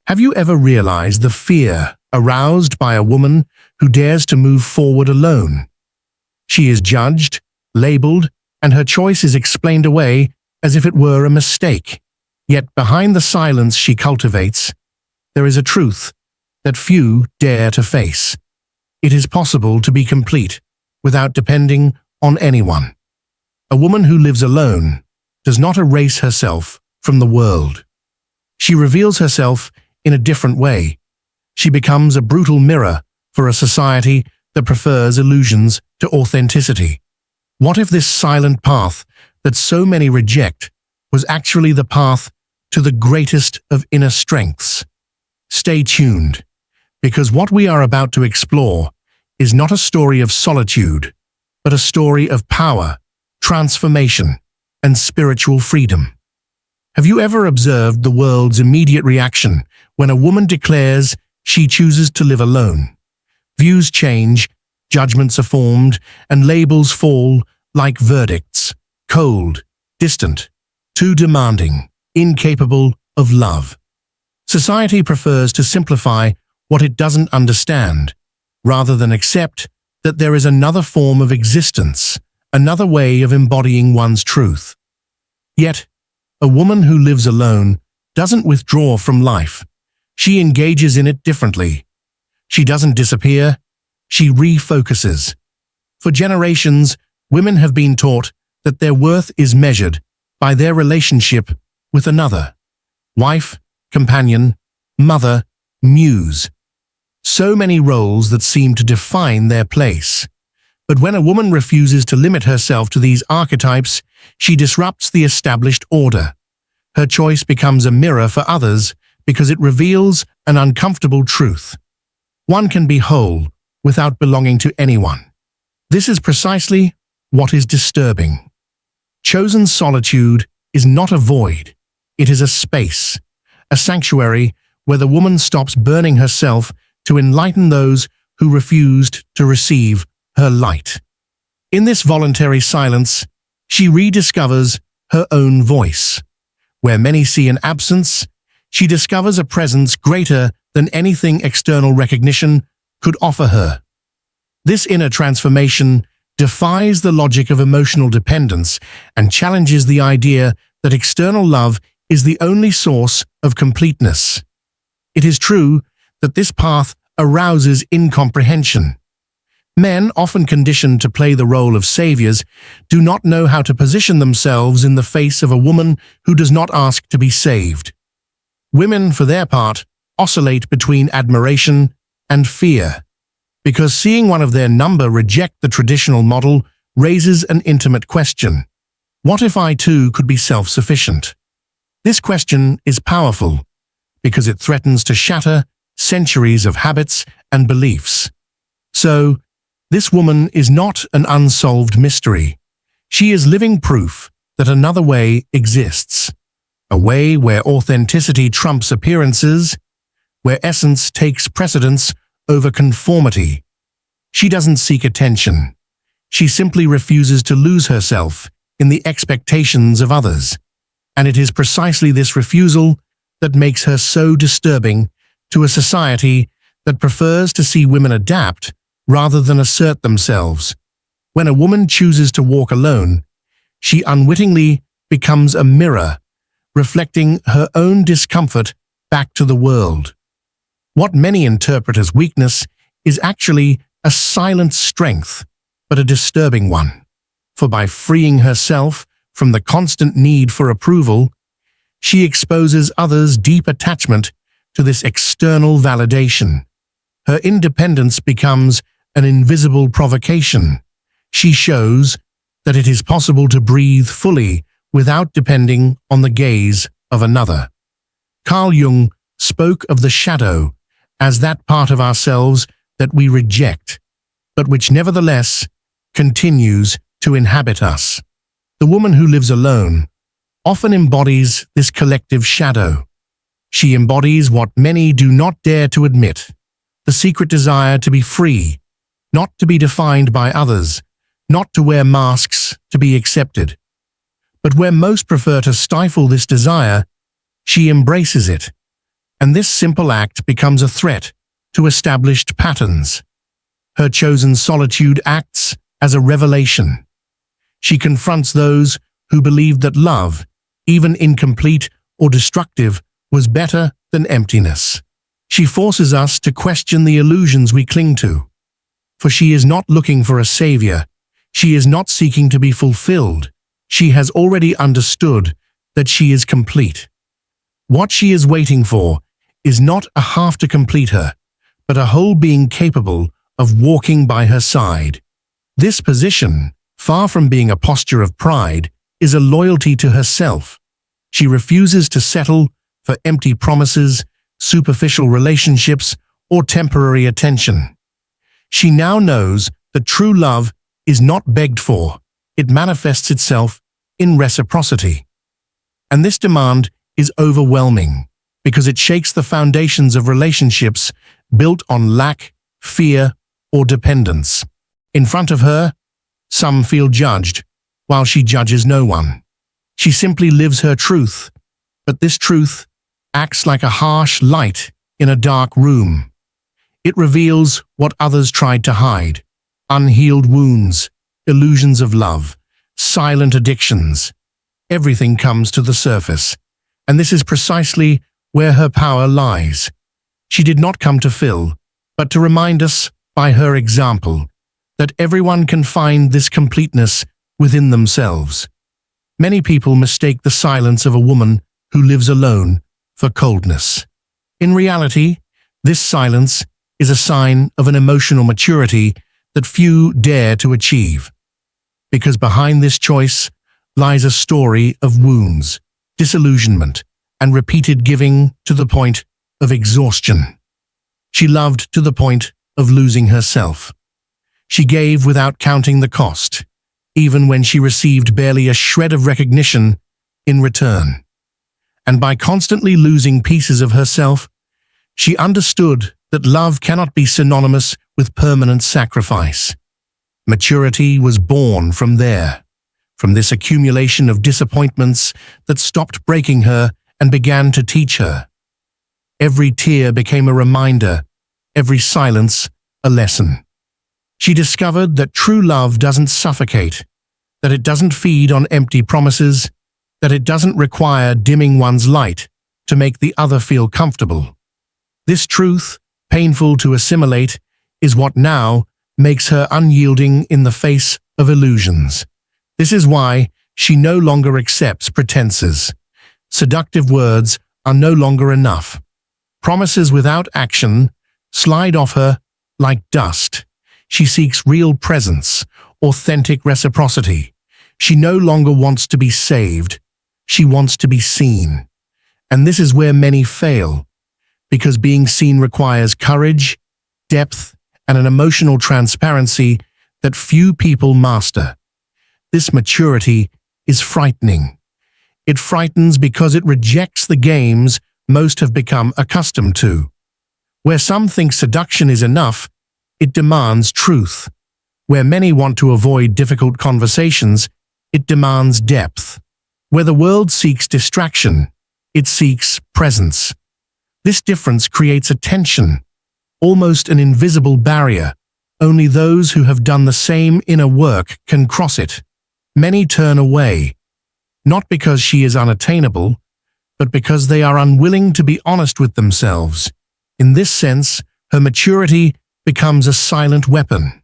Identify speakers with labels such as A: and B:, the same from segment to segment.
A: Have you ever realized the fear aroused by a woman who dares to move forward alone? She is judged, labeled, and her choice is explained away as if it were a mistake. Yet behind the silence she cultivates, there is a truth that few dare to face. It is possible to be complete without depending on anyone. A woman who lives alone does not erase herself from the world. She reveals herself in a different way. She becomes a brutal mirror for a society that prefers illusions to authenticity. What if this silent path that so many reject was actually the path to the greatest of inner strengths? Stay tuned, because what we are about to explore is not a story of solitude, but a story of power, transformation, and spiritual freedom. Have you ever observed the world's immediate reaction when a woman declares she chooses to live alone? Views change, judgments are formed, and labels fall like verdicts: cold, distant, too demanding, incapable of love. Society prefers to simplify what it doesn't understand, rather than accept that there is another form of existence, another way of embodying one's truth. Yet, a woman who lives alone doesn't withdraw from life. She engages in it differently. She doesn't disappear, she refocuses. For generations, women have been taught that their worth is measured by their relationship with another: wife, companion, mother, muse. So many roles that seem to define their place. But when a woman refuses to limit herself to these archetypes, she disrupts the established order. Her choice becomes a mirror for others because it reveals an uncomfortable truth. One can be whole without belonging to anyone. This is precisely what is disturbing. Chosen solitude is not a void. It is a space, a sanctuary where the woman stops burning herself to enlighten those who refused to receive her light. In this voluntary silence, she rediscovers her own voice. Where many see an absence, she discovers a presence greater than anything external recognition could offer her. This inner transformation defies the logic of emotional dependence and challenges the idea that external love is the only source of completeness. It is true that this path arouses incomprehension. Men, often conditioned to play the role of saviors, do not know how to position themselves in the face of a woman who does not ask to be saved. Women, for their part, oscillate between admiration and fear, because seeing one of their number reject the traditional model raises an intimate question. What if I too could be self-sufficient? This question is powerful because it threatens to shatter centuries of habits and beliefs. So, this woman is not an unsolved mystery. She is living proof that another way exists. A way where authenticity trumps appearances, where essence takes precedence over conformity. She doesn't seek attention. She simply refuses to lose herself in the expectations of others. And it is precisely this refusal that makes her so disturbing to a society that prefers to see women adapt rather than assert themselves. When a woman chooses to walk alone, she unwittingly becomes a mirror, reflecting her own discomfort back to the world. What many interpret as weakness is actually a silent strength, but a disturbing one. For by freeing herself from the constant need for approval, she exposes others' deep attachment to this external validation. Her independence becomes an invisible provocation. She shows that it is possible to breathe fully without depending on the gaze of another. Carl Jung spoke of the shadow as that part of ourselves that we reject, but which nevertheless continues to inhabit us. The woman who lives alone often embodies this collective shadow. She embodies what many do not dare to admit: the secret desire to be free, not to be defined by others, not to wear masks to be accepted. But where most prefer to stifle this desire, she embraces it. and this simple act becomes a threat to established patterns. Her chosen solitude acts as a revelation. She confronts those who believed that love, even incomplete or destructive, was better than emptiness. She forces us to question the illusions we cling to. For she is not looking for a savior. She is not seeking to be fulfilled. She has already understood that she is complete. What she is waiting for is not a half to complete her, but a whole being capable of walking by her side. This position, far from being a posture of pride, is a loyalty to herself. She refuses to settle for empty promises, superficial relationships, or temporary attention. She now knows that true love is not begged for. It manifests itself in reciprocity. And this demand is overwhelming because it shakes the foundations of relationships built on lack, fear, or dependence. In front of her, some feel judged, while she judges no one. She simply lives her truth, but this truth acts like a harsh light in a dark room. It reveals what others tried to hide: unhealed wounds, illusions of love, silent addictions. Everything comes to the surface, and this is precisely where her power lies. She did not come to fill, but to remind us by her example that everyone can find this completeness within themselves. Many people mistake the silence of a woman who lives alone for coldness. In reality, this silence is a sign of an emotional maturity that few dare to achieve. Because behind this choice lies a story of wounds, disillusionment, and repeated giving to the point of exhaustion. She loved to the point of losing herself. She gave without counting the cost, even when she received barely a shred of recognition in return. And by constantly losing pieces of herself, she understood that love cannot be synonymous with permanent sacrifice. Maturity was born from there, from this accumulation of disappointments that stopped breaking her and began to teach her. Every tear became a reminder, every silence a lesson. She discovered that true love doesn't suffocate, that it doesn't feed on empty promises, that it doesn't require dimming one's light to make the other feel comfortable. This truth, painful to assimilate, is what now makes her unyielding in the face of illusions. This is why she no longer accepts pretenses. Seductive words are no longer enough. Promises without action slide off her like dust. She seeks real presence, authentic reciprocity. She no longer wants to be saved. She wants to be seen. And this is where many fail, because being seen requires courage, depth, and an emotional transparency that few people master. This maturity is frightening. It frightens because it rejects the games most have become accustomed to. Where some think seduction is enough, it demands truth. Where many want to avoid difficult conversations, it demands depth. Where the world seeks distraction, it seeks presence. This difference creates a tension, almost an invisible barrier. Only those who have done the same inner work can cross it. Many turn away, not because she is unattainable, but because they are unwilling to be honest with themselves. In this sense, her maturity becomes a silent weapon.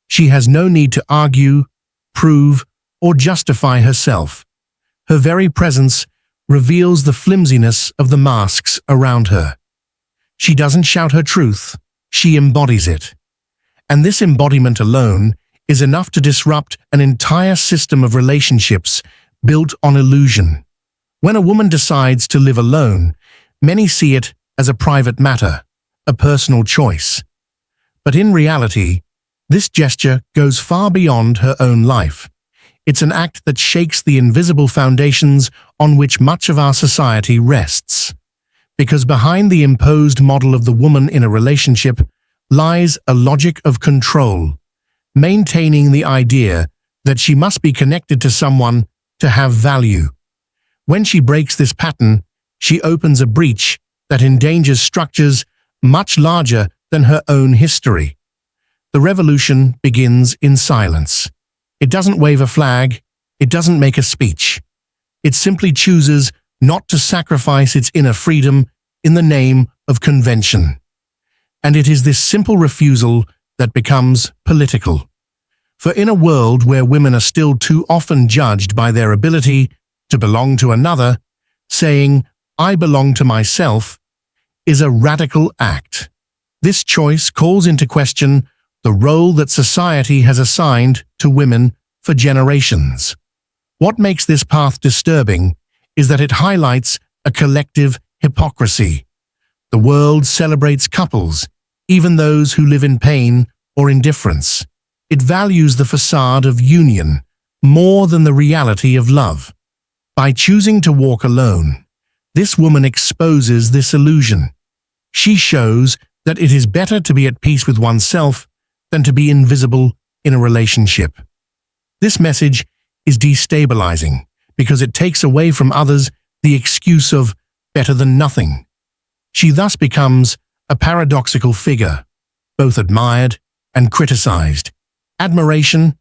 A: She has no need to argue, prove, or justify herself. Her very presence reveals the flimsiness of the masks around her. She doesn't shout her truth, she embodies it. And this embodiment alone is enough to disrupt an entire system of relationships built on illusion. When a woman decides to live alone, many see it as a private matter, a personal choice. But in reality, this gesture goes far beyond her own life. It's an act that shakes the invisible foundations on which much of our society rests. Because behind the imposed model of the woman in a relationship lies a logic of control, maintaining the idea that she must be connected to someone to have value. When she breaks this pattern, she opens a breach that endangers structures much larger than her own history. The revolution begins in silence. It doesn't wave a flag, it doesn't make a speech. It simply chooses not to sacrifice its inner freedom in the name of convention. And it is this simple refusal that becomes political. For in a world where women are still too often judged by their ability to belong to another, saying, "I belong to myself," is a radical act. This choice calls into question the role that society has assigned to women for generations. What makes this path disturbing is that it highlights a collective hypocrisy. The world celebrates couples, even those who live in pain or indifference. It values the facade of union more than the reality of love. By choosing to walk alone, this woman exposes this illusion. She shows that it is better to be at peace with oneself than to be invisible in a relationship. This message is destabilizing because it takes away from others the excuse of better than nothing. She thus becomes a paradoxical figure, both admired and criticized. Admiration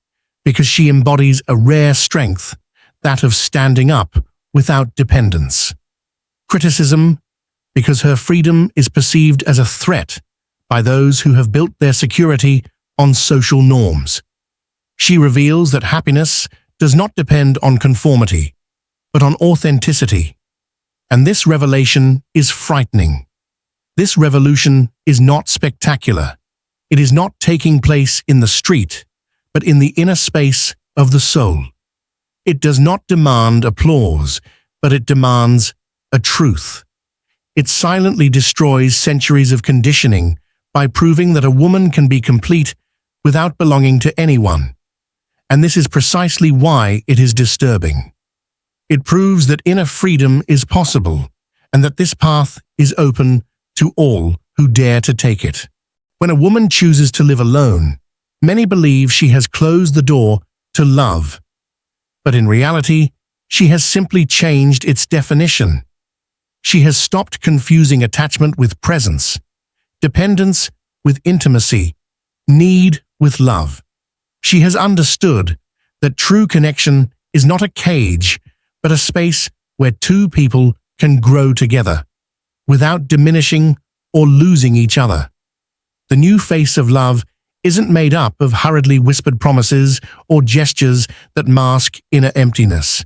A: because she embodies a rare strength, that of standing up without dependence. Criticism because her freedom is perceived as a threat by those who have built their security on social norms. She reveals that happiness does not depend on conformity, but on authenticity. And this revelation is frightening. This revolution is not spectacular. It is not taking place in the street, but in the inner space of the soul. It does not demand applause, but it demands a truth. It silently destroys centuries of conditioning by proving that a woman can be complete without belonging to anyone. And this is precisely why it is disturbing. It proves that inner freedom is possible, and that this path is open to all who dare to take it. When a woman chooses to live alone, many believe she has closed the door to love. But in reality, she has simply changed its definition. She has stopped confusing attachment with presence, dependence with intimacy, need with love. She has understood that true connection is not a cage, but a space where two people can grow together, without diminishing or losing each other. The new face of love isn't made up of hurriedly whispered promises or gestures that mask inner emptiness.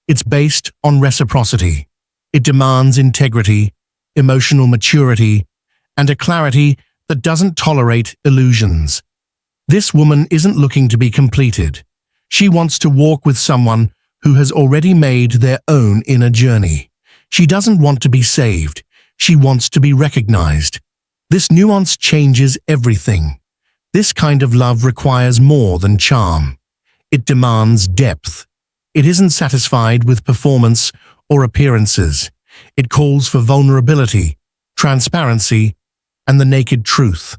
A: It's based on reciprocity. It demands integrity, emotional maturity, and a clarity that doesn't tolerate illusions. This woman isn't looking to be completed. She wants to walk with someone who has already made their own inner journey. She doesn't want to be saved. She wants to be recognized. This nuance changes everything. This kind of love requires more than charm. It demands depth. It isn't satisfied with performance or appearances. It calls for vulnerability, transparency, and the naked truth.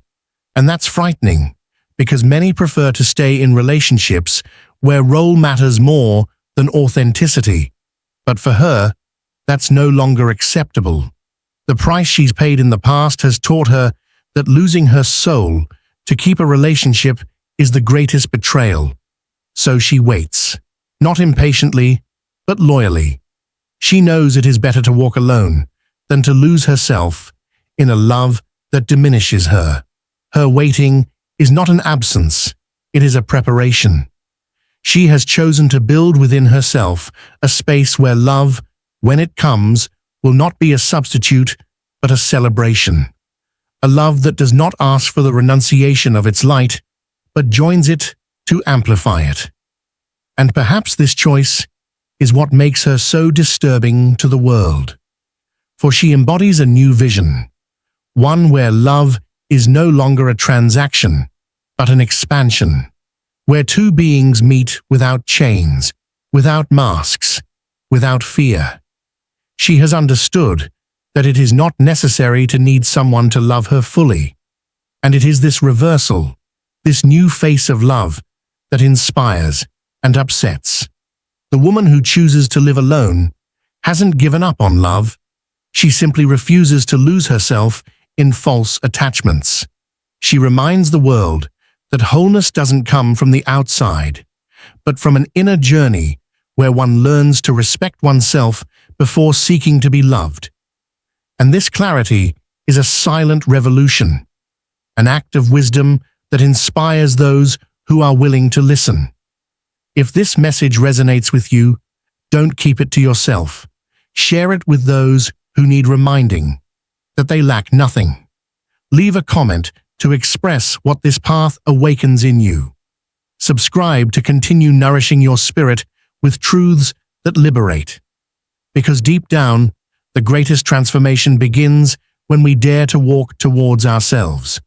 A: And that's frightening, because many prefer to stay in relationships where role matters more than authenticity. But for her, that's no longer acceptable. The price she's paid in the past has taught her that losing her soul to keep a relationship is the greatest betrayal. So she waits, not impatiently, but loyally. She knows it is better to walk alone than to lose herself in a love that diminishes her. Her waiting is not an absence, it is a preparation. She has chosen to build within herself a space where love, when it comes, will not be a substitute, but a celebration. A love that does not ask for the renunciation of its light, but joins it to amplify it. And perhaps this choice is what makes her so disturbing to the world. For she embodies a new vision, one where love is no longer a transaction, but an expansion, where two beings meet without chains, without masks, without fear. She has understood that it is not necessary to need someone to love her fully. And it is this reversal, this new face of love, that inspires and upsets. The woman who chooses to live alone hasn't given up on love. She simply refuses to lose herself in false attachments. She reminds the world that wholeness doesn't come from the outside, but from an inner journey where one learns to respect oneself before seeking to be loved. And this clarity is a silent revolution, an act of wisdom that inspires those who are willing to listen. If this message resonates with you, don't keep it to yourself. Share it with those who need reminding that they lack nothing. Leave a comment to express what this path awakens in you. Subscribe to continue nourishing your spirit with truths that liberate. Because deep down, the greatest transformation begins when we dare to walk towards ourselves.